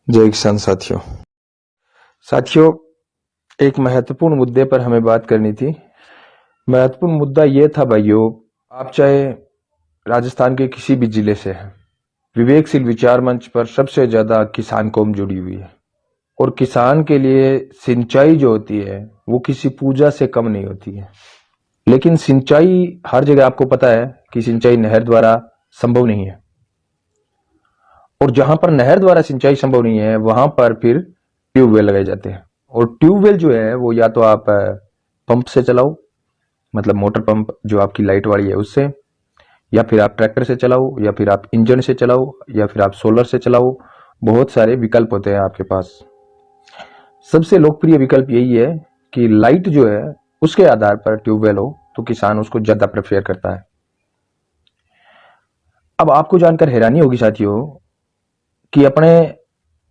जय किसान साथियों। एक महत्वपूर्ण मुद्दे पर हमें बात करनी थी। महत्वपूर्ण मुद्दा यह था भाइयों, आप चाहे राजस्थान के किसी भी जिले से हैं, विवेकशील विचार मंच पर सबसे ज्यादा किसान कौम जुड़ी हुई है और किसान के लिए सिंचाई जो होती है वो किसी पूजा से कम नहीं होती है। लेकिन सिंचाई हर जगह आपको पता है कि सिंचाई नहर द्वारा संभव नहीं है, और जहां पर नहर द्वारा सिंचाई संभव नहीं है वहां पर फिर ट्यूबवेल लगाए जाते हैं। और ट्यूबवेल जो है वो या तो आप पंप से चलाओ, मतलब मोटर पंप जो आपकी लाइट वाली है उससे, या फिर आप ट्रैक्टर से चलाओ, या फिर आप इंजन से चलाओ, या फिर आप सोलर से चलाओ। बहुत सारे विकल्प होते हैं आपके पास। सबसे लोकप्रिय विकल्प यही है कि लाइट जो है उसके आधार पर ट्यूबवेल हो तो किसान उसको ज्यादा प्रेफर करता है। अब आपको जानकर हैरानी होगी साथियों कि अपने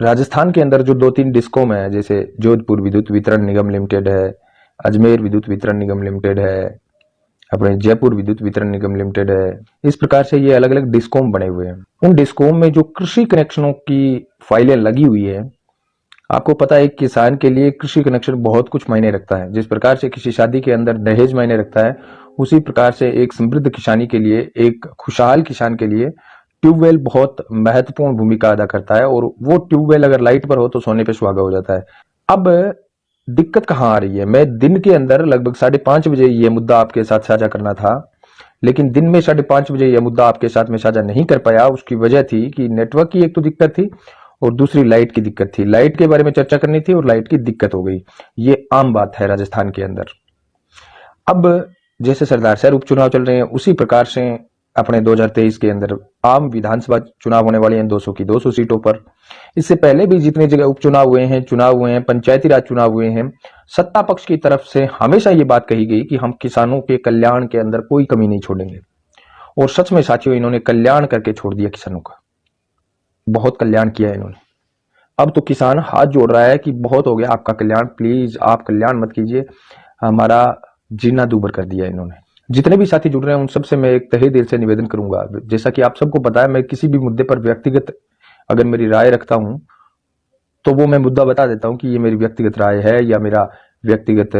राजस्थान के अंदर जो 2-3 डिस्कॉम है, जैसे जोधपुर विद्युत वितरण निगम लिमिटेड है, अजमेर विद्युत वितरण निगम लिमिटेड है, अपने जयपुर विद्युत वितरण निगम लिमिटेड है, इस प्रकार से ये अलग अलग डिस्कॉम बने हुए हैं। उन डिस्कॉम में जो कृषि कनेक्शनों की फाइलें लगी हुई है, आपको पता है किसान के लिए कृषि कनेक्शन बहुत कुछ मायने रखता है। जिस प्रकार से किसी शादी के अंदर दहेज मायने रखता है, उसी प्रकार से एक समृद्ध किसानी के लिए, एक खुशहाल किसान के लिए ट्यूबवेल बहुत महत्वपूर्ण भूमिका अदा करता है। और वो ट्यूबवेल अगर लाइट पर हो तो सोने पे सुहागा हो जाता है। अब दिक्कत कहां आ रही है? मैं दिन के अंदर लगभग 5:30 बजे ये मुद्दा आपके साथ साझा करना था, लेकिन दिन में 5:30 बजे यह मुद्दा आपके साथ में साझा नहीं कर पाया। उसकी वजह थी कि नेटवर्क की एक तो दिक्कत थी और दूसरी लाइट की दिक्कत थी। लाइट के बारे में चर्चा करनी थी और लाइट की दिक्कत हो गई। ये आम बात है राजस्थान के अंदर। अब जैसे सरदार शहर उपचुनाव चल रहे हैं, उसी प्रकार से अपने 2023 के अंदर आम विधानसभा चुनाव होने वाले हैं 200 की 200 सीटों पर। इससे पहले भी जितनी जगह उपचुनाव हुए हैं, पंचायती राज चुनाव हुए हैं, सत्ता पक्ष की तरफ से हमेशा ये बात कही गई कि हम किसानों के कल्याण के अंदर कोई कमी नहीं छोड़ेंगे। और सच में साथियों, इन्होंने कल्याण करके छोड़ दिया किसानों का। बहुत कल्याण किया इन्होंने। अब तो किसान हाथ जोड़ रहा है कि बहुत हो गया आपका कल्याण, प्लीज आप कल्याण मत कीजिए, हमारा जीना दूभर कर दिया इन्होंने। जितने भी साथी जुड़ रहे हैं उन सबसे मैं एक तहे दिल से निवेदन करूंगा। जैसा कि आप सबको पता है, मैं किसी भी मुद्दे पर व्यक्तिगत अगर मेरी राय रखता हूं तो वो मैं मुद्दा बता देता हूं कि ये मेरी व्यक्तिगत राय है या मेरा व्यक्तिगत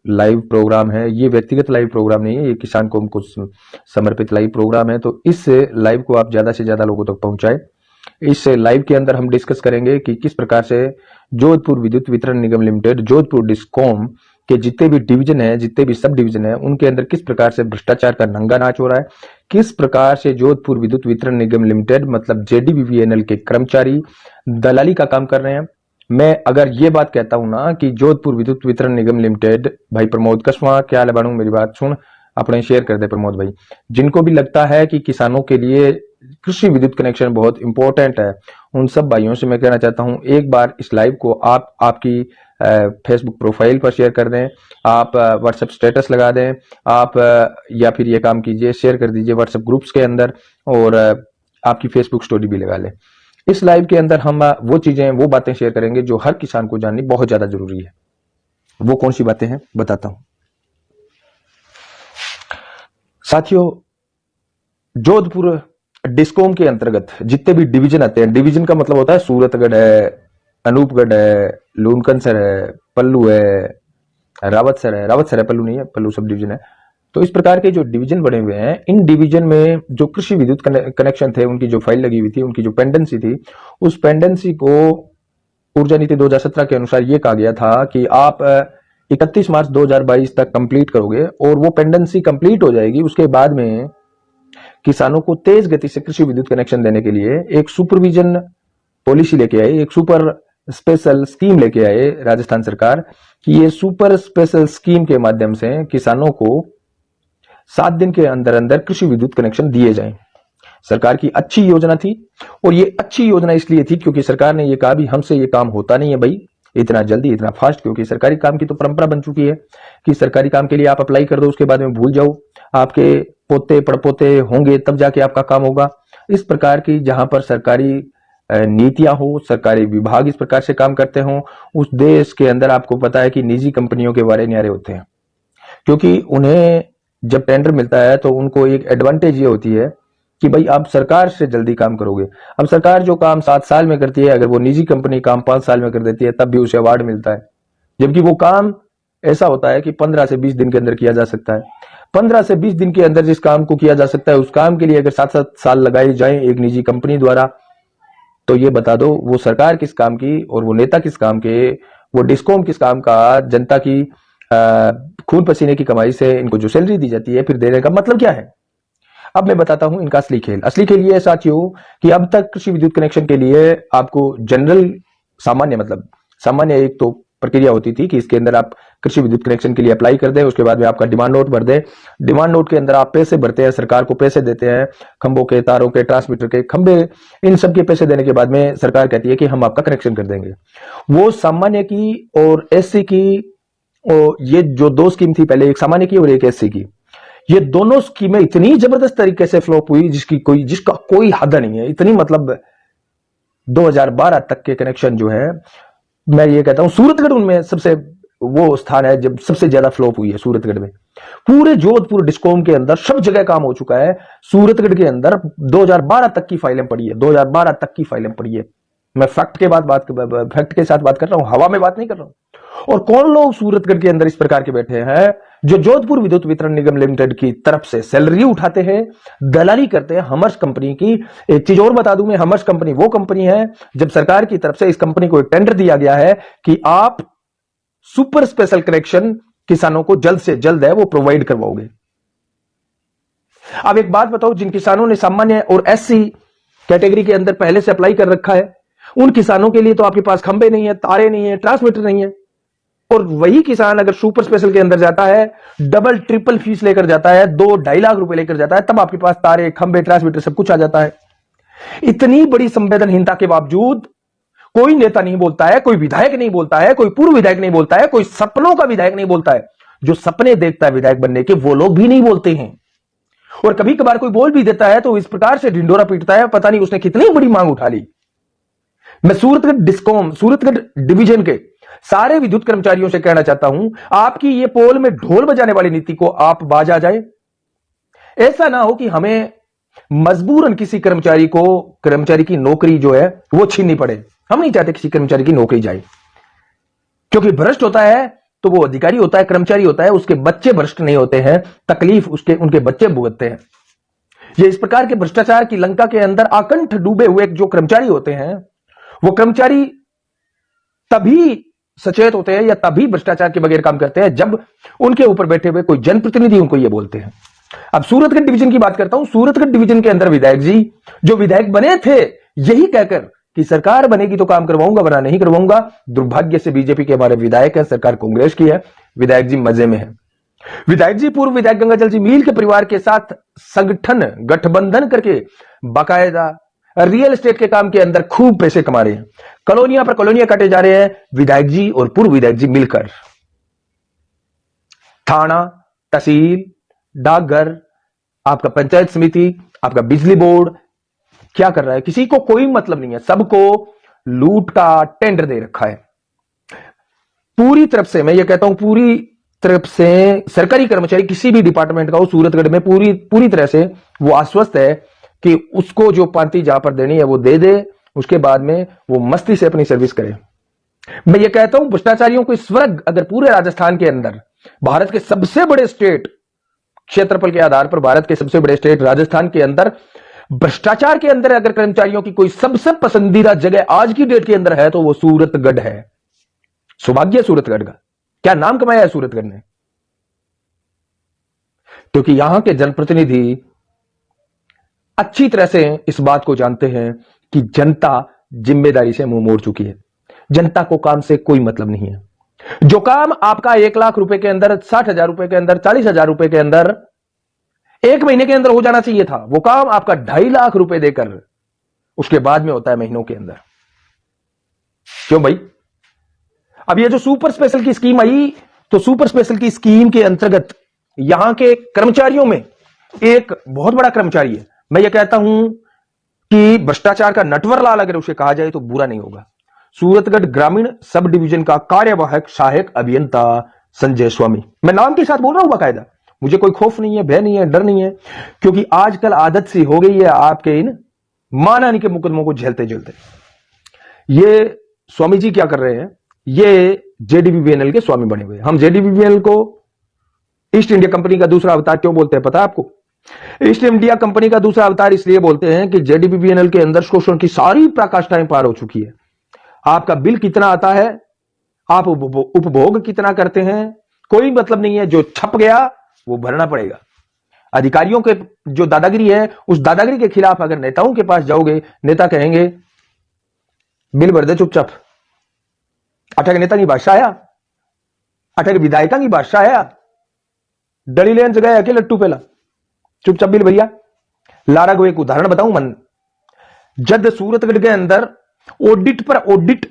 लाइव प्रोग्राम है। ये व्यक्तिगत लाइव प्रोग्राम नहीं है, ये किसान को हमको समर्पित लाइव प्रोग्राम है। तो इस लाइव को आप ज्यादा से ज्यादा लोगों तक पहुंचाएं। इस लाइव के अंदर हम डिस्कस करेंगे कि किस प्रकार से जोधपुर विद्युत वितरण निगम लिमिटेड, जोधपुर डिस्कॉम के जितने भी डिवीजन है, जितने भी सब डिवीजन है, उनके अंदर किस प्रकार से भ्रष्टाचार का नंगा नाच हो रहा है, किस प्रकार से जोधपुर विद्युत वितरण निगम लिमिटेड मतलब जेडीवीवीएनएल के कर्मचारी दलाली का काम कर रहे हैं। मैं अगर ये बात कहता हूं ना कि जोधपुर विद्युत वितरण निगम लिमिटेड, भाई प्रमोद कसवा, क्या हाल है बानू, मेरी बात सुन, अपने शेयर कर दे प्रमोद भाई। जिनको भी लगता है कि किसानों के लिए कृषि विद्युत कनेक्शन बहुत इंपॉर्टेंट है, उन सब भाइयों से मैं कहना चाहता हूं, एक बार इस लाइव को आप आपकी फेसबुक प्रोफाइल पर शेयर कर दें, आप व्हाट्सएप स्टेटस लगा दें, आप या फिर ये काम कीजिए, शेयर कर दीजिए व्हाट्सएप ग्रुप्स के अंदर, और आपकी फेसबुक स्टोरी भी लगा लें। इस लाइव के अंदर हम वो चीजें, वो बातें शेयर करेंगे जो हर किसान को जाननी बहुत ज्यादा जरूरी है। वो कौन सी बातें हैं बताता हूं साथियों। जोधपुर डिस्कॉम के अंतर्गत जितने भी डिवीजन आते हैं, डिवीजन का मतलब होता है सूरतगढ़ है, अनूपगढ़ है, लूनकनसर है, पल्लू है, रावतसर है, पल्लू नहीं है, पल्लू सब डिवीजन है। तो इस प्रकार के जो डिवीजन बने हुए हैं, इन डिवीजन में जो कृषि विद्युत कनेक्शन थे, उनकी जो फाइल लगी हुई थी, उनकी जो पेंडेंसी थी, उस पेंडेंसी को ऊर्जा नीति 2017 के अनुसार ये कहा गया था कि आप 31 मार्च 2022 तक कंप्लीट करोगे, और वो पेंडेंसी कंप्लीट हो जाएगी। उसके बाद में किसानों को तेज गति से कृषि विद्युत कनेक्शन देने के लिए एक सुपरविजन पॉलिसी लेके आए, एक सुपर स्पेशल स्कीम लेके आए राजस्थान सरकार, कि ये सुपर स्पेशल स्कीम के माध्यम से किसानों को 7 दिन के अंदर अंदर कृषि विद्युत कनेक्शन दिए जाएं। सरकार की अच्छी योजना थी, और ये अच्छी योजना इसलिए थी क्योंकि सरकार ने ये कहा भी हमसे ये काम होता नहीं है भाई इतना जल्दी, इतना फास्ट, क्योंकि सरकारी काम की तो परंपरा बन चुकी है कि सरकारी काम के लिए आप अप्लाई कर दो, उसके बाद में भूल जाओ, आपके पोते पड़पोते होंगे तब जाके आपका काम होगा। इस प्रकार की जहां पर सरकारी नीतियां हो, सरकारी विभाग इस प्रकार से काम करते हो, उस देश के अंदर आपको पता है कि निजी कंपनियों के वारे न्यारे होते हैं, क्योंकि उन्हें जब टेंडर मिलता है तो उनको एक एडवांटेज ये होती है कि भाई आप सरकार से जल्दी काम करोगे। अब सरकार जो काम 7 साल में करती है, अगर वो निजी कंपनी काम 5 साल में कर देती है तब भी उसे अवार्ड मिलता है, जबकि वो काम ऐसा होता है कि 15 से 20 दिन के अंदर किया जा सकता है। 15 से 20 दिन के अंदर जिस काम को किया जा सकता है, उस काम के लिए अगर 7-7 साल लगाए जाएं एक निजी कंपनी द्वारा, तो ये बता दो वो सरकार किस काम की और वो नेता किस काम के, वो डिस्कॉम किस काम का, जनता की खून पसीने की कमाई से इनको जो सैलरी दी जाती है फिर देने का मतलब क्या है। अब मैं बताता हूं इनका असली खेल। असली खेल ये है साथियों कि अब तक कृषि विद्युत कनेक्शन के लिए आपको जनरल सामान्य एक तो प्रक्रिया होती थी कि इसके अंदर आप कृषि विद्युत कनेक्शन के लिए अप्लाई कर दें, उसके बाद में आपका डिमांड नोट भर दें। डिमांड नोट के अंदर आप पैसे भरते हैं, सरकार को पैसे देते हैं, खंभों के, तारों के, ट्रांसमीटर के खंभे, इन सब के पैसे देने के बाद में सरकार कहती है कि हम आपका कनेक्शन कर देंगे। वो सामान्य की और एससी की, और ये जो 2 स्कीम थी पहले, एक सामान्य की और एक एससी की, ये दोनों स्कीमें इतनी जबरदस्त तरीके से फ्लॉप हुई जिसका कोई हद नहीं है। इतनी मतलब 2012 तक के कनेक्शन जो है, मैं ये कहता हूं सूरतगढ़ उनमें सबसे वो स्थान है जब सबसे ज्यादा फ्लॉप हुई है। सूरतगढ़ में पूरे जोधपुर डिस्कॉम के अंदर सब जगह काम हो चुका है। सूरतगढ़ के अंदर 2012 तक की फाइलें पड़ी है, 2012 तक की फाइलें पड़ी है। मैं फैक्ट के साथ बात कर रहा हूं, हवा में बात नहीं कर रहा हूं। और कौन लोग सूरतगढ़ के अंदर इस प्रकार के बैठे हैं जो जोधपुर विद्युत वितरण निगम लिमिटेड की तरफ से सैलरी उठाते हैं, दलाली करते हैं हमर्स कंपनी की। एक चीज और बता दूं मैं, हमर्स कंपनी वो कंपनी है जब सरकार की तरफ से इस कंपनी को एक टेंडर दिया गया है कि आप सुपर स्पेशल कनेक्शन किसानों को जल्द से जल्द है वो प्रोवाइड करवाओगे। अब एक बात बताओ, जिन किसानों ने सामान्य और एससी कैटेगरी के अंदर पहले से अप्लाई कर रखा है, उन किसानों के लिए तो आपके पास खंबे नहीं है, तारे नहीं है, ट्रांसमीटर नहीं है। और वही किसान अगर सुपर स्पेशल के अंदर जाता है, डबल ट्रिपल फीस लेकर जाता है, 2-2.5 लाख रुपए लेकर जाता है, तब आपके पास तारे, खंबे, ट्रांसमीटर सब कुछ आ जाता है। इतनी बड़ी संवेदनहीनता के बावजूद कोई नेता नहीं बोलता है, कोई विधायक नहीं बोलता है, कोई पूर्व विधायक नहीं बोलता है, कोई सपनों का विधायक नहीं बोलता है। जो सपने देखता है विधायक बनने के, वो लोग भी नहीं बोलते हैं। और कभी कभार कोई बोल भी देता है तो इस प्रकार से ढिंडोरा पीटता है, पता नहीं उसने कितनी बड़ी मांग उठा ली। मैं सूरतगढ़ डिवीजन के सारे विद्युत कर्मचारियों से कहना चाहता हूं, आपकी ये पोल में ढोल बजाने वाली नीति को आप बाज आ जाए। ऐसा ना हो कि हमें मजबूरन किसी कर्मचारी की नौकरी जो है वो छीननी पड़े। हम नहीं चाहते किसी कर्मचारी की नौकरी जाए, क्योंकि भ्रष्ट होता है तो वो अधिकारी होता है, कर्मचारी होता है, उसके बच्चे भ्रष्ट नहीं होते हैं, तकलीफ उनके बच्चे भुगतते हैं। ये इस प्रकार के भ्रष्टाचार की लंका के अंदर आकंठ डूबे हुए जो कर्मचारी होते हैं, वो कर्मचारी तभी सचेत होते हैं या तभी भ्रष्टाचार के बगैर काम करते हैं जब उनके ऊपर बैठे हुए कोई जनप्रतिनिधि उनको ये बोलते हैं। अब सूरतगढ़ डिवीजन की बात करता हूं। सूरतगढ़ डिवीजन के अंदर विधायक जी जो विधायक बने थे यही कहकर कि सरकार बनेगी तो काम करवाऊंगा वरना नहीं करवाऊंगा। दुर्भाग्य से बीजेपी के हमारे विधायक है, सरकार कांग्रेस की है, विधायक जी मजे में है। विधायक जी, पूर्व विधायक गंगाजल जी मील के परिवार के साथ संगठन गठबंधन करके बाकायदा रियल एस्टेट के काम के अंदर खूब पैसे कमा रहे हैं। कॉलोनियां पर कॉलोनियां काटे जा रहे हैं विधायक जी और पूर्व विधायक जी मिलकर। थाना, तहसील, डाकघर, आपका पंचायत समिति, आपका बिजली बोर्ड क्या कर रहा है, किसी को कोई मतलब नहीं है, सबको लूट का टेंडर दे रखा है। पूरी तरफ से मैं ये कहता हूं, पूरी तरफ से सरकारी कर्मचारी किसी भी डिपार्टमेंट का हो सूरतगढ़ में पूरी तरह से वो आश्वस्त है कि उसको जो पांति जहां पर देनी है वो दे दे, उसके बाद में वो मस्ती से अपनी सर्विस करे। मैं ये कहता हूं भ्रष्टाचारियों को इस वर्ग अगर पूरे राजस्थान के अंदर, भारत के सबसे बड़े स्टेट, क्षेत्रफल के आधार पर भारत के सबसे बड़े स्टेट राजस्थान के अंदर भ्रष्टाचार के अंदर अगर कर्मचारियों की कोई सबसे पसंदीदा जगह आज की डेट के अंदर है तो वो सूरतगढ़ है। सौभाग्य सूरतगढ़ का, क्या नाम कमाया है सूरतगढ़ ने, क्योंकि यहां के जनप्रतिनिधि अच्छी तरह से इस बात को जानते हैं कि जनता जिम्मेदारी से मुंह मोड़ चुकी है। जनता को काम से कोई मतलब नहीं है। जो काम आपका 1 लाख रुपए के अंदर, 60,000 रुपए के अंदर, 40,000 रुपए के अंदर 1 महीने के अंदर हो जाना चाहिए था, वो काम आपका 2.5 लाख रुपए देकर उसके बाद में होता है महीनों के अंदर। क्यों भाई? अब ये जो सुपर स्पेशल की स्कीम आई, तो सुपर स्पेशल की स्कीम के अंतर्गत यहां के कर्मचारियों में एक बहुत बड़ा कर्मचारी है, मैं ये कहता हूं कि भ्रष्टाचार का नटवरलाल अगर उसे कहा जाए तो बुरा नहीं होगा। सूरतगढ़ ग्रामीण सब डिवीजन का कार्यवाहक सहायक अभियंता संजय स्वामी, मैं नाम के साथ बोल रहा हूं बाकायदा, मुझे कोई खौफ नहीं है, भय नहीं है, डर नहीं है, क्योंकि आजकल आदत सी हो गई है आपके इन मानहानि के मुकदमों को झेलते झेलते। ये स्वामी जी क्या कर रहे हैं, ये जेडीबीवीएनएल के स्वामी बने हुए। हम जेडीबीवीएनएल को ईस्ट इंडिया कंपनी का दूसरा अवतार क्यों बोलते हैं पता है आपको? ईस्ट इंडिया कंपनी का दूसरा अवतार इसलिए बोलते हैं कि जेडीबीवीएनएल के अंदर शोषण की सारी पराकाष्ठाएं पार हो चुकी है। आपका बिल कितना आता है, आप उपभोग कितना करते हैं, कोई मतलब नहीं है। जो छप गया वो भरना पड़ेगा। अधिकारियों के जो दादागिरी है, उस दादागिरी के खिलाफ अगर नेताओं के पास जाओगे, नेता कहेंगे बिल भर दे चुपचाप। अटक नेता की बादशाह आया, अटक विधायका की बादशाह आया, डली लेन जगह के लट्टू पहला चुपचाप बिल भैया। लारा को एक उदाहरण बताऊं मन, जद सूरतगढ़ के अंदर ऑडिट पर ऑडिट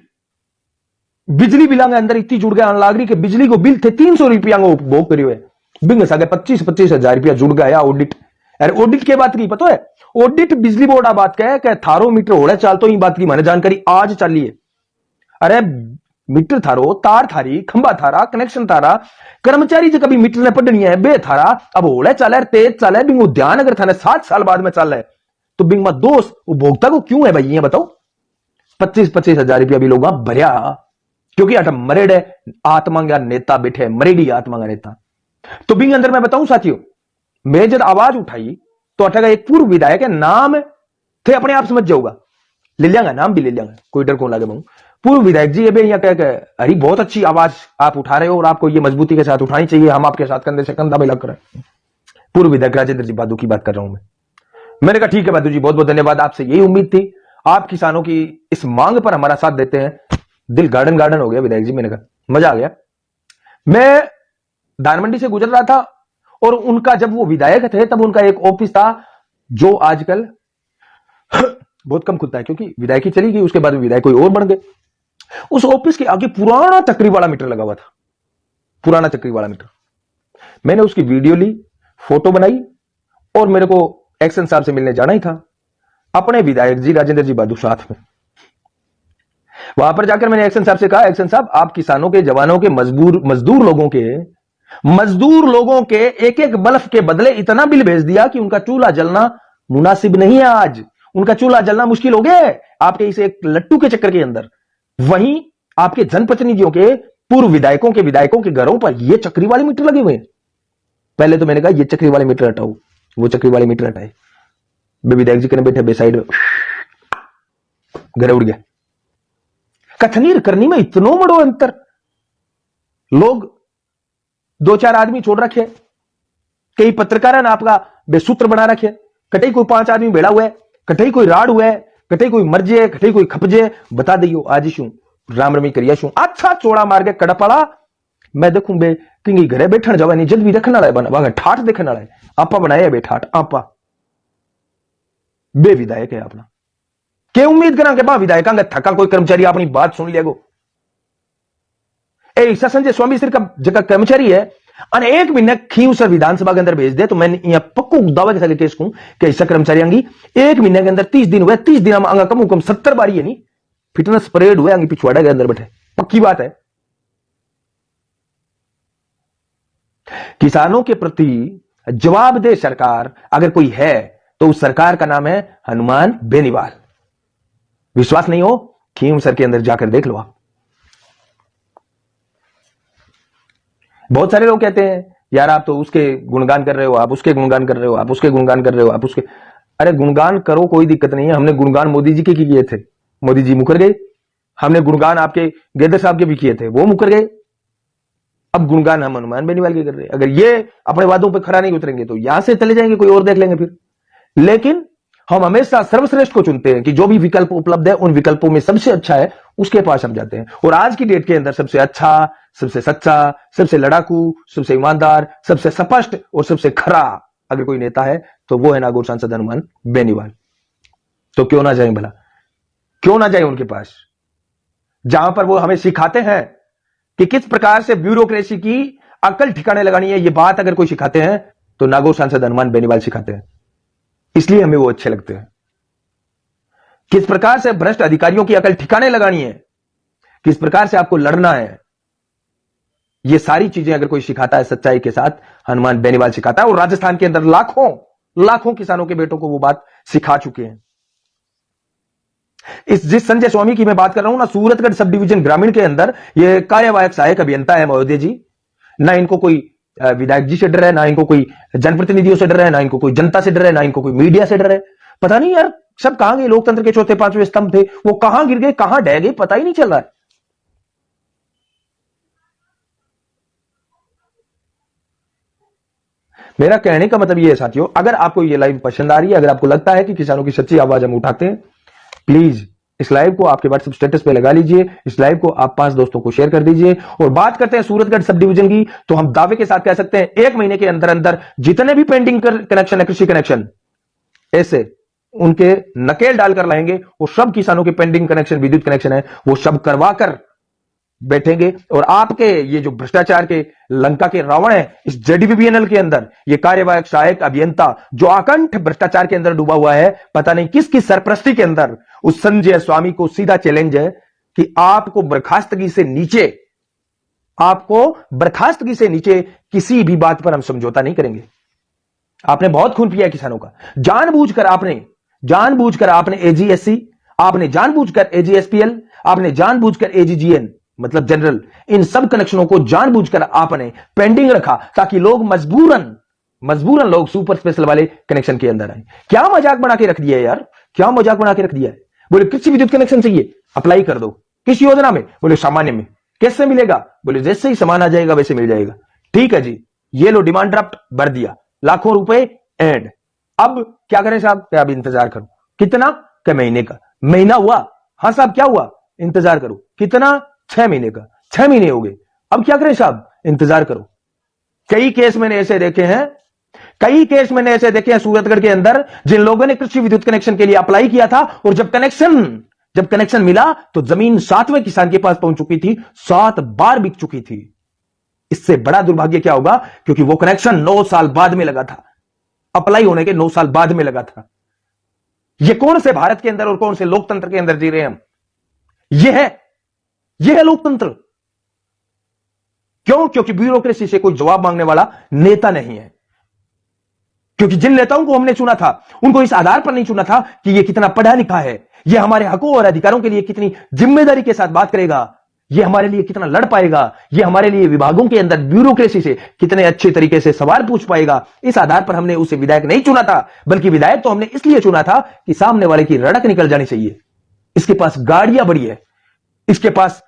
बिजली बिलों के अंदर इतनी जुड़ गया लाग रही कि बिजली को बिल थे 300 रुपया को उपभोग करियो है, बिंग सके 25-25 हजार रुपया जुड़ गया ऑडिट। अरे ऑडिट के बात की पता है, ऑडिट बिजली बोर्ड आ बात कहे थारो मीटर होड़ा चाल तो बात की मैंने जानकारी आज चली है। अरे मीटर थारो, तार थारी, खंबा थारा, कनेक्शन थारा, कर्मचारी जो कभी मीटर ने पढ़नी है बे थारा, अब होड़ा चाल है, तेज चाल है, बिंग ध्यान अगर थाने 7 साल बाद में चल रहा है तो बिंग में दोस्त उपभोक्ता को क्यों है भाई ये बताओ? 25-25 हजार रुपया भी लोग भरिया, क्योंकि अट मरेड आत्मा का नेता बैठे, मरेडी आत्मा का नेता। तो बिंग अंदर मैं बताऊं साथियों, मैं जब आवाज उठाई तो अटका एक पूर्व विधायक है, नाम थे अपने आप समझ जाऊंगा, ले लियांगा नाम भी ले लियांगा, कोई डर कौन लागे मैं। पूर्व विधायक जी ये यहाँ कह अरे बहुत अच्छी आवाज आप उठा रहे हो और आपको ये मजबूती के साथ उठानी चाहिए, हम आपके साथ कंधे से कंधा मिला कर। पूर्व विधायक राजेंद्र जी बादू की बात कर रहा हूं मैंने कहा ठीक है बादू जी, बहुत बहुत धन्यवाद, आपसे यही उम्मीद थी, आप किसानों की इस मांग पर हमारा साथ देते हैं। दिल गार्डन गार्डन हो गया विधायक जी, मैंने कहा मजा आ गया। मैं दान मंडी से गुजर रहा था और उनका जब वो विधायक थे तब उनका एक ऑफिस था जो आजकल बहुत कम खुलता है, क्योंकि विधायकी चली गई, उसके बाद विधायक कोई और बन गए। उस ऑफिस के आगे पुराना चक्री वाला मीटर लगा हुआ था, पुराना चक्री वाला मीटर। मैंने उसकी वीडियो ली, फोटो बनाई और मेरे को एक्शन साहब से मिलने जाना ही था, अपने विधायक जी राजेंद्र जी बादू साथ में। वहां पर जाकर मैंने एक्शन साहब से कहा, एक्शन साहब आप किसानों के, जवानों के, मजदूर लोगों के एक एक बल्ब के बदले इतना बिल भेज दिया कि उनका चूल्हा जलना मुनासिब नहीं है। आज उनका चूल्हा जलना मुश्किल हो गया है आपके इस एक लट्टू के चक्कर के अंदर। वहीं आपके जनप्रतिनिधियों के, पूर्व विधायकों के घरों पर ये चक्री वाले मीटर लगे हुए हैं। पहले तो मैंने कहा ये चक्री वाले मीटर हटाओ, वो चक्री वाले मीटर हटाए। विधायक जी कने बैठे बेसाइड में, घर उड़ गया। कथनीर करनी में इतनो बड़ो अंतर, लोग 2-4 आदमी छोड़ रखे, कई पत्रकार ने आपका बेसूत्र बना रखे, कटई कोई 5 आदमी बेड़ा हुआ है, कटई कोई राड हुआ है, कटई कोई मरजे, कटई कोई खपजे, बता दियो आज शू राम रमी करिया शू अच्छा चोड़ा मार के कड़ा पड़ा। मैं देखूं बे कि घरे बैठन जवानी जल्द भी रखना है, बना ठाठ देखने वाला है, आपा बनाया बे ठाठ, आपा बे विधायक है अपना के उम्मीद करा के बा विधायका का थका कोई कर्मचारी अपनी बात सुन लिया गो। ऐसा संजय स्वामी सिर का जगह कर्मचारी है और 1 महीने खींव सर विधानसभा के अंदर भेज दे तो मैं यहां पक्को दावा के साथ केस कहूं कि ऐसा कर्मचारी अंगी 1 महीने के अंदर 30 दिन हुए, 30 दिन में कम कम 70 बारी है नहीं फिटनेस परेड हुए अंगी पिछवाड़ा के अंदर बैठे, पक्की बात है। किसानों के प्रति जवाबदेह सरकार अगर कोई है तो उस सरकार का नाम है हनुमान बेनीवाल। विश्वास नहीं हो खीम सर के अंदर जाकर देख लो आप। बहुत सारे लोग कहते हैं यार आप तो उसके गुणगान कर रहे हो, आप उसके गुणगान कर रहे हो, आप उसके गुणगान कर रहे हो, आप उसके। अरे गुणगान करो, कोई दिक्कत नहीं है। हमने गुणगान मोदी जी के किए थे, मोदी जी मुकर गए। हमने गुणगान आपके गेदर साहब के भी किए थे, वो मुकर गए। अब गुणगान हम हनुमान बेनीवाल के कर रहे हैं। अगर ये अपने वादों पर खरा नहीं उतरेंगे तो यहां से चले जाएंगे, कोई और देख लेंगे फिर। लेकिन हम हमेशा सर्वश्रेष्ठ को चुनते हैं कि जो भी विकल्प उपलब्ध है उन विकल्पों में सबसे अच्छा है उसके पास हम जाते हैं। और आज की डेट के अंदर सबसे अच्छा, सबसे सच्चा, सबसे लड़ाकू, सबसे ईमानदार, सबसे स्पष्ट और सबसे खरा अगर कोई नेता है तो वो है नागौर सांसद हनुमान बेनीवाल। तो क्यों ना जाए भला, क्यों ना जाए उनके पास, जहां पर वो हमें सिखाते हैं कि किस प्रकार से ब्यूरोक्रेसी की अकल ठिकाने लगानी है। ये बात अगर कोई सिखाते हैं तो नागौर सांसद हनुमान बेनीवाल सिखाते हैं, इसलिए हमें वो अच्छे लगते हैं। किस प्रकार से भ्रष्ट अधिकारियों की अकल ठिकाने लगानी है, किस प्रकार से आपको लड़ना है, ये सारी चीजें अगर कोई सिखाता है सच्चाई के साथ, हनुमान बेनीवाल सिखाता है। और राजस्थान के अंदर लाखों लाखों किसानों के बेटों को वो बात सिखा चुके हैं। जिस संजय स्वामी की मैं बात कर रहा हूं ना, सूरतगढ़ सब डिवीजन ग्रामीण के अंदर ये कार्यवाहक सहायक अभियंता है महोदय जी। ना इनको कोई विधायक जी से डर है, ना इनको कोई जनप्रतिनिधियों से डर है, ना इनको कोई जनता से डर है, ना इनको कोई मीडिया से डर है। पता नहीं यार सब कहां गए, लोकतंत्र के चौथे पांचवें स्तंभ थे, वो कहां गिर गए, कहां ढह गए, पता ही नहीं चल रहा है। मेरा कहने का मतलब ये है साथियों, अगर आपको ये लाइव पसंद आ रही है, अगर आपको लगता है कि किसानों की सच्ची आवाज हम उठाते हैं, प्लीज इस लाइव को आपके व्हाट्सएप स्टेटस पे लगा लीजिए। इस लाइव को आप 5 दोस्तों को शेयर कर दीजिए। और बात करते हैं सूरतगढ़ सब डिवीजन की, तो हम दावे के साथ कह सकते हैं 1 महीने के अंदर अंदर जितने भी पेंडिंग कनेक्शन है, कृषि कनेक्शन, ऐसे उनके नकेल डालकर लाएंगे। वो सब किसानों के पेंडिंग कनेक्शन, विद्युत कनेक्शन है, वो सब करवाकर बैठेंगे। और आपके ये जो भ्रष्टाचार के लंका के रावण है, इस जेडीबीबीएनएल के अंदर ये कार्यवाहक सहायक अभियंता जो आकंठ भ्रष्टाचार के अंदर डूबा हुआ है, पता नहीं किसकी सरपरस्ती के अंदर, उस संजय स्वामी को सीधा चैलेंज है कि आपको बर्खास्तगी से नीचे, आपको बर्खास्तगी से नीचे किसी भी बात पर हम समझौता नहीं करेंगे। आपने बहुत खून पिया है किसानों का, जानबूझकर आपने एजीएससी, आपने जानबूझकर एजीएसपीएल, आपने जानबूझकर एजीजीएन मतलब जनरल, इन सब कनेक्शनों को जानबूझकर आपने पेंडिंग रखा ताकि लोग मजबूरन लोग सुपर स्पेशल वाले कनेक्शन के अंदर आए। क्या मजाक बना के रख दिया है यार, क्या मजाक बना के रख दिया है। बोले कृषि विद्युत कनेक्शन चाहिए, अप्लाई कर दो। किस योजना में? बोले सामान्य में। कैसे मिलेगा? बोले जैसे ही सामान आ जाएगा वैसे मिल जाएगा। ठीक है जी, ये लो डिमांड ड्राफ्ट भर दिया, लाखों रुपए एंड। अब क्या करें साहब? अब इंतजार करो। कितना? क्या महीने का? महीना हुआ? हाँ साहब क्या हुआ? इंतजार करो। कितना? 6 महीने का। 6 महीने हो गए, अब क्या करें साहब? इंतजार करो। कई केस मैंने ऐसे देखे हैं सूरतगढ़ के अंदर, जिन लोगों ने कृषि विद्युत कनेक्शन के लिए अप्लाई किया था और जब कनेक्शन मिला तो जमीन 7वें किसान के पास पहुंच चुकी थी, 7 बार बिक चुकी थी। इससे बड़ा दुर्भाग्य क्या होगा? क्योंकि वो कनेक्शन 9 साल बाद में लगा था, अप्लाई होने के 9 साल बाद में लगा था। ये कौन से भारत के अंदर और कौन से लोकतंत्र के अंदर जी रहे हैं हम? यह है लोकतंत्र। क्यों? क्योंकि ब्यूरोक्रेसी से कोई जवाब मांगने वाला नेता नहीं है। क्योंकि जिन नेताओं को हमने चुना था, उनको इस आधार पर नहीं चुना था कि यह कितना पढ़ा लिखा है, यह हमारे हकों और अधिकारों के लिए कितनी जिम्मेदारी के साथ बात करेगा, यह हमारे लिए कितना लड़ पाएगा, यह हमारे लिए विभागों के अंदर ब्यूरोक्रेसी से कितने अच्छे तरीके से सवाल पूछ पाएगा। इस आधार पर हमने उसे विधायक नहीं चुना था, बल्कि विधायक तो हमने इसलिए चुना था कि सामने वाले की रड़क निकल जानी चाहिए। इसके पास गाड़ियां बड़ी है, इसके पास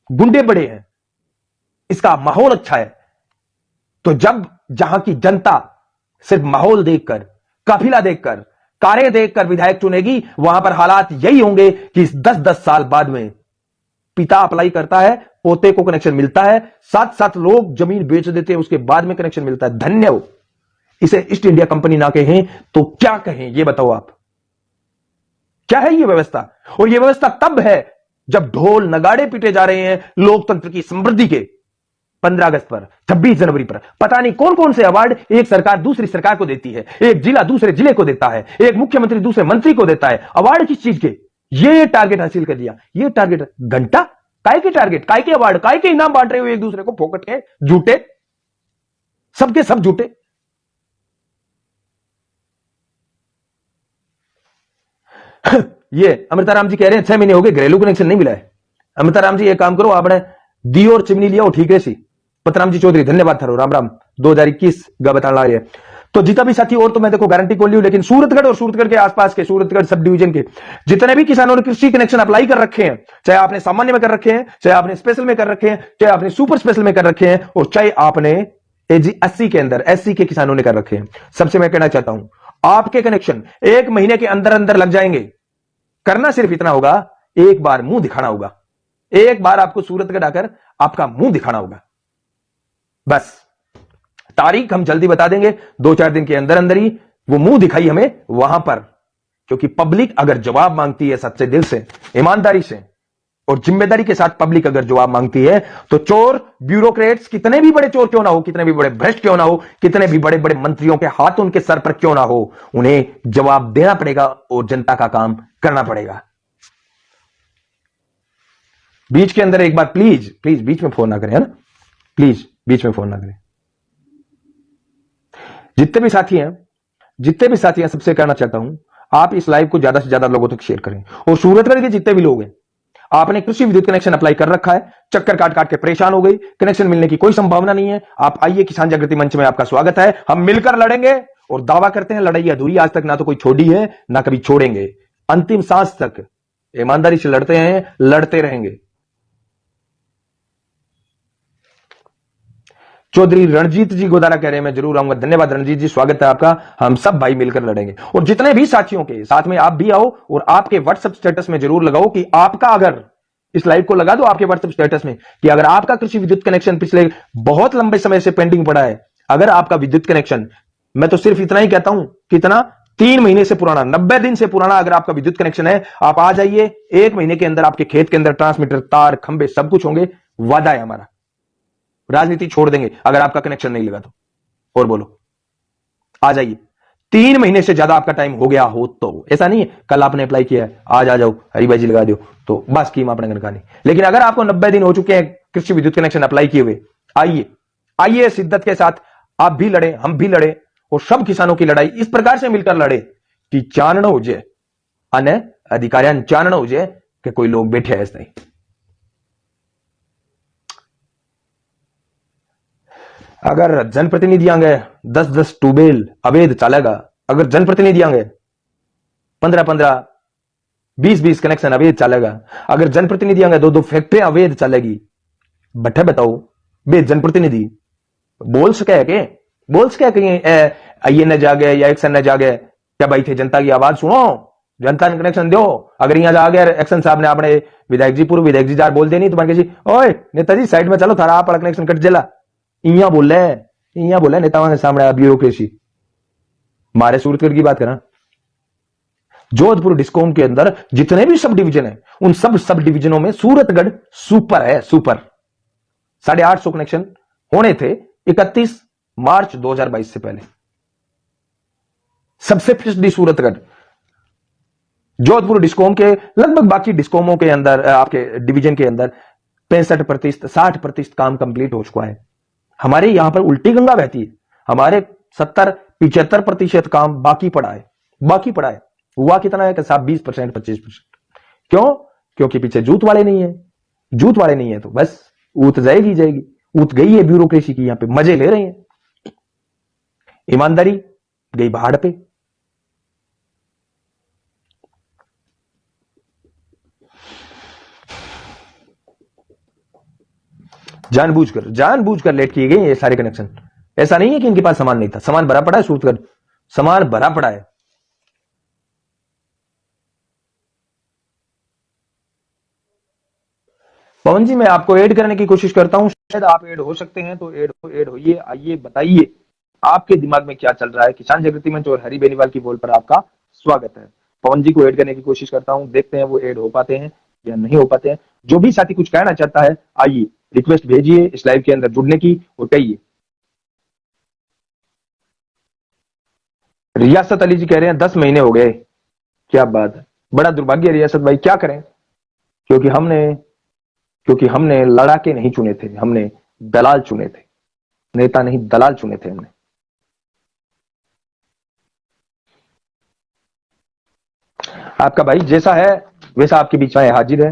गुंडे बड़े हैं, इसका माहौल अच्छा है। तो जब जहां की जनता सिर्फ माहौल देखकर, काफिला देखकर, कारें देखकर विधायक चुनेगी, वहां पर हालात यही होंगे कि 10-10 साल बाद में पिता अप्लाई करता है, पोते को कनेक्शन मिलता है, 7-7 लोग जमीन बेच देते हैं, उसके बाद में कनेक्शन मिलता है। धन्य हो। इसे ईस्ट इंडिया कंपनी ना कहें तो क्या कहें? यह बताओ आप, क्या है यह व्यवस्था? और यह व्यवस्था तब है जब ढोल नगाड़े पीटे जा रहे हैं लोकतंत्र की समृद्धि के। 15 अगस्त पर, 26 जनवरी पर पता नहीं कौन कौन से अवार्ड एक सरकार दूसरी सरकार को देती है, एक जिला दूसरे जिले को देता है, एक मुख्यमंत्री दूसरे मंत्री को देता है। अवार्ड किस चीज के? ये टारगेट हासिल कर लिया, ये टारगेट। घंटा काय के टारगेट, काय के अवार्ड, काय के इनाम बांट रहे हो एक दूसरे को फोकट के, झूठे, सबके सब झूठे। ये अमृताराम जी कह रहे हैं 6 महीने हो गए घरेलू कनेक्शन नहीं मिला है। अमृताराम जी एक काम करो, आपने दी और चिमनी लिया ठीक है सी। पतराम जी चौधरी धन्यवाद थारो, राम राम। 2021 गा बताने लगा रहे हैं। तो जितना भी साथी, और तो मैं देखो गारंटी खोल ली हूं, लेकिन सूरतगढ़ और सूरतगढ़ के आसपास के, सूरतगढ़ सब डिवीजन के जितने भी किसानों ने कृषि कनेक्शन अप्लाई कर रखे हैं, चाहे आपने सामान्य में कर रखे हैं, चाहे आपने स्पेशल में कर रखे हैं, चाहे आपने सुपर स्पेशल में कर रखे हैं, और चाहे आपने एजी 80 के अंदर एससी के किसानों ने कर रखे हैं, सबसे मैं कहना चाहता हूं, आपके कनेक्शन 1 महीने के अंदर अंदर लग जाएंगे। करना सिर्फ इतना होगा, एक बार मुंह दिखाना होगा, एक बार आपको सूरतगढ़ आकर आपका मुंह दिखाना होगा। बस तारीख हम जल्दी बता देंगे, 2-4 दिन के अंदर अंदर ही वो मुंह दिखाई हमें वहां पर। क्योंकि पब्लिक अगर जवाब मांगती है सच्चे दिल से, ईमानदारी से और जिम्मेदारी के साथ पब्लिक अगर जवाब मांगती है, तो चोर ब्यूरोक्रेट्स कितने भी बड़े चोर क्यों ना हो, कितने भी बड़े भ्रष्ट क्यों ना हो, कितने भी बड़े बड़े मंत्रियों के हाथ उनके सर पर क्यों ना हो, उन्हें जवाब देना पड़ेगा और जनता का काम करना पड़ेगा। बीच के अंदर एक बार प्लीज बीच में फोन ना करें, है ना। प्लीज बीच में फोन ना करें। जितने भी साथी हैं सबसे कहना चाहता हूं, आप इस लाइव को ज्यादा से ज्यादा लोगों तक शेयर करें। और सूरतगढ़ के जितने भी लोग हैं, आपने कृषि विद्युत कनेक्शन अप्लाई कर रखा है, चक्कर काट काट के परेशान हो गई, कनेक्शन मिलने की कोई संभावना नहीं है, आप आइए, किसान जागृति मंच में आपका स्वागत है। हम मिलकर लड़ेंगे और दावा करते हैं लड़ाई अधूरी आज तक ना तो कोई छोड़ी है ना कभी छोड़ेंगे, अंतिम सांस तक ईमानदारी से लड़ते हैं, लड़ते रहेंगे। चौधरी रणजीत जी गोदारा कह रहे हैं मैं जरूर आऊंगा। धन्यवाद रणजीत जी, स्वागत है आपका। हम सब भाई मिलकर लड़ेंगे। और जितने भी साथियों के साथ में आप भी आओ और आपके व्हाट्सएप स्टेटस में जरूर लगाओ कि आपका, अगर इस लाइव को लगा दो आपके व्हाट्सएप स्टेटस में कि अगर आपका कृषि विद्युत कनेक्शन पिछले बहुत लंबे समय से पेंडिंग पड़ा है, अगर आपका विद्युत कनेक्शन, मैं तो सिर्फ इतना ही कहता हूं, कितना 3 महीने से पुराना, 90 दिन से पुराना अगर आपका विद्युत कनेक्शन है, आप आ जाइए। 1 महीने के अंदर आपके खेत के अंदर ट्रांसमीटर, तार, खंबे सब कुछ होंगे। वादा है हमारा। राजनीति छोड़ देंगे अगर आपका कनेक्शन नहीं लगा तो। और बोलो, आ जाइए। 3 महीने से ज्यादा आपका टाइम हो गया हो तो, ऐसा नहीं है कल आपने अप्लाई किया है आज आ जाओ हरीबाई जी लगा दो तो बस स्कीम आपने गनकानी। लेकिन अगर आपको 90 दिन हो चुके हैं कृषि विद्युत कनेक्शन अप्लाई किए हुए, आइए शिद्दत के साथ, आप भी लड़े, हम भी लड़े और सब किसानों की लड़ाई इस प्रकार से मिलकर लड़े कि चानण हो जाए, अन्य अधिकारियां चानण हो जाए कि कोई लोग बैठे हैं ऐसा नहीं। अगर जनप्रतिनिधि आंगे 10-10 ट्यूबवेल अवैध चलेगा, अगर जनप्रतिनिधि आंगे 15-15 20-20 कनेक्शन अवैध चलेगा, अगर जनप्रतिनिधि आंगे 2-2 फैक्ट्रियां अवैध चलेगी, बट्ठे बताओ बे जनप्रतिनिधि बोल सके कहीं ये न जागे या एक्शन न जागे क्या भाई थे, जनता की आवाज सुनो, जनता ने कनेक्शन दो। अगर यहाँ जा गया एक्शन साहब ने अपने विधायक जी, पूर्व विधायक जी जार बोल देनी तो मान के जी ओए नेताजी साइड में चलो, थारा आप कनेक्शन कट जला, इया बोले नेताओं के सामने ब्यूरोक्रेसी। मारे सूरतगढ़ की बात करा, जोधपुर डिस्कॉम के अंदर जितने भी सब डिवीजन है, उन सब डिवीजनों में सूरतगढ़ सुपर है, सुपर। 850 कनेक्शन होने थे 31 मार्च 2022 से पहले। सबसे पिछड़ी सूरतगढ़ जोधपुर डिस्कॉम के लगभग, बाकी डिस्कॉमों के अंदर आपके डिवीजन के अंदर 65% 60% काम कंप्लीट हो चुका है। हमारे यहां पर उल्टी गंगा बहती है, हमारे 70-75% काम बाकी पड़ा है। हुआ कितना है कि साहब 20% 25%। क्यों? क्योंकि पीछे जूत वाले नहीं है तो बस ऊत जाएगी, ऊत गई है ब्यूरोक्रेसी की, यहां पे मजे ले रहे हैं, ईमानदारी गई भाड़ पे। जानबूझकर लेट किए गए ये सारे कनेक्शन। ऐसा नहीं है कि इनके पास सामान नहीं था, सामान भरा पड़ा है सूरतगढ़, सामान भरा पड़ा है। पवन जी मैं आपको ऐड करने की कोशिश करता हूं, शायद आप ऐड हो सकते हैं तो ऐड होइए, आइए बताइए आपके दिमाग में क्या चल रहा है। किसान जागृति मंच और हरी बेनीवाल की बोल पर आपका स्वागत है। पवन जी को ऐड करने की कोशिश करता हूं, देखते हैं वो ऐड हो पाते हैं या नहीं हो पाते हैं। जो भी साथी कुछ कहना चाहता है आइए, रिक्वेस्ट भेजिए इस लाइव के अंदर जुड़ने की और कहिए। रियासत अली जी कह रहे हैं 10 महीने हो गए, क्या बात है, बड़ा दुर्भाग्य रियासत भाई, क्या करें, क्योंकि हमने लड़ाके नहीं चुने थे, हमने दलाल चुने थे, नेता नहीं दलाल चुने थे हमने। आपका भाई जैसा है वैसा आपके बीच में हाजिर है।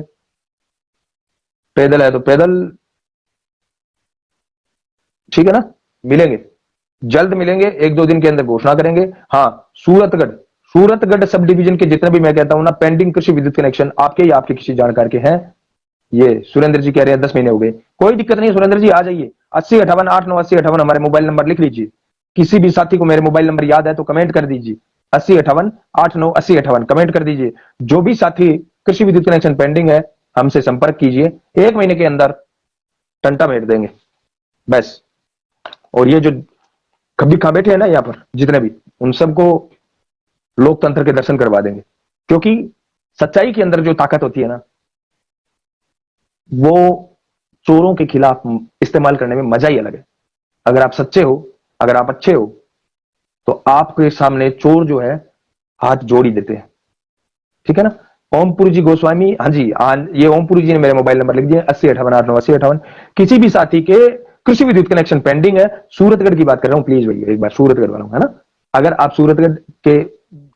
पैदल है तो पैदल, ठीक है ना, मिलेंगे, जल्द मिलेंगे, 1-2 दिन के अंदर घोषणा करेंगे। हाँ, सूरतगढ़ सब डिवीजन के जितने भी मैं कहता हूं ना पेंडिंग कृषि विद्युत कनेक्शन आपके या आपके किसी जानकार के हैं, ये सुरेंद्र जी कह रहे हैं 10 महीने हो गए, कोई दिक्कत नहीं सुरेंद्र जी, आ जाइए। 8058898058 हमारे मोबाइल नंबर लिख लीजिए। किसी भी साथी को मेरे मोबाइल नंबर याद है तो कमेंट कर दीजिए, 8058898058 कमेंट कर दीजिए। जो भी साथी कृषि विद्युत कनेक्शन पेंडिंग है हमसे संपर्क कीजिए, 1 महीने के अंदर टंटा भेज देंगे बस। और ये जो कभी खा बैठे हैं ना यहाँ पर जितने भी, उन सबको लोकतंत्र के दर्शन करवा देंगे, क्योंकि सच्चाई के अंदर जो ताकत होती है ना, वो चोरों के खिलाफ इस्तेमाल करने में मजा ही अलग है। अगर आप सच्चे हो, अगर आप अच्छे हो, तो आपके सामने चोर जो है हाथ जोड़ ही देते हैं, ठीक है ना। ओमपुरी जी गोस्वामी, हाँ जी, ये ओमपुरी जी ने मेरे मोबाइल नंबर लिख दिया 8058898058। किसी भी साथी के कृषि विद्युत कनेक्शन पेंडिंग है। सूरतगढ़ की बात कर रहा हूं, प्लीज भैया एक बार सूरतगढ़ वालों, है ना, अगर आप सूरतगढ़ के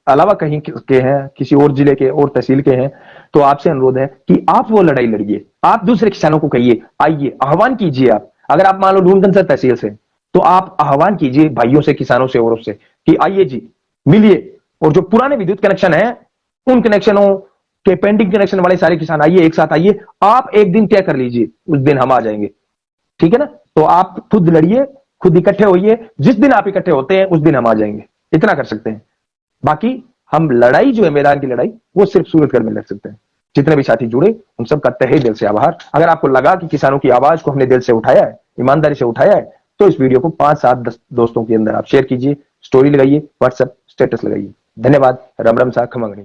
अलावा कहीं के हैं, किसी और जिले के और तहसील के हैं, तो आपसे अनुरोध है कि आप वो लड़ाई लड़िए। आप दूसरे किसानों को कहिए, आइए, आह्वान कीजिए। आप अगर आप मान लो ढूंढगंज तहसील से, तो आप आह्वान कीजिए भाइयों से, किसानों से, औरों से कि आइए जी, मिलिए। और जो पुराने विद्युत कनेक्शन है, उन कनेक्शनों के पेंडिंग कनेक्शन वाले सारे किसान आइए, एक साथ आइए। आप एक दिन तय कर लीजिए, उस दिन हम आ जाएंगे, ठीक है ना। तो आप खुद लड़िए, खुद इकट्ठे होइए। जिस दिन आप इकट्ठे होते हैं उस दिन हम आ जाएंगे, इतना कर सकते हैं। बाकी हम लड़ाई जो है, मैदान की लड़ाई, वो सिर्फ सूरतगढ़ में लड़ सकते हैं। जितने भी साथी जुड़े उन सबका तहे दिल से आभार। अगर आपको लगा कि किसानों की आवाज को हमने दिल से उठाया है, ईमानदारी से उठाया है, तो इस वीडियो को 5, 7, 10 दोस्तों के अंदर आप शेयर कीजिए, स्टोरी लगाइए, व्हाट्सएप स्टेटस लगाइए। धन्यवाद। राम राम सा खमंगनी।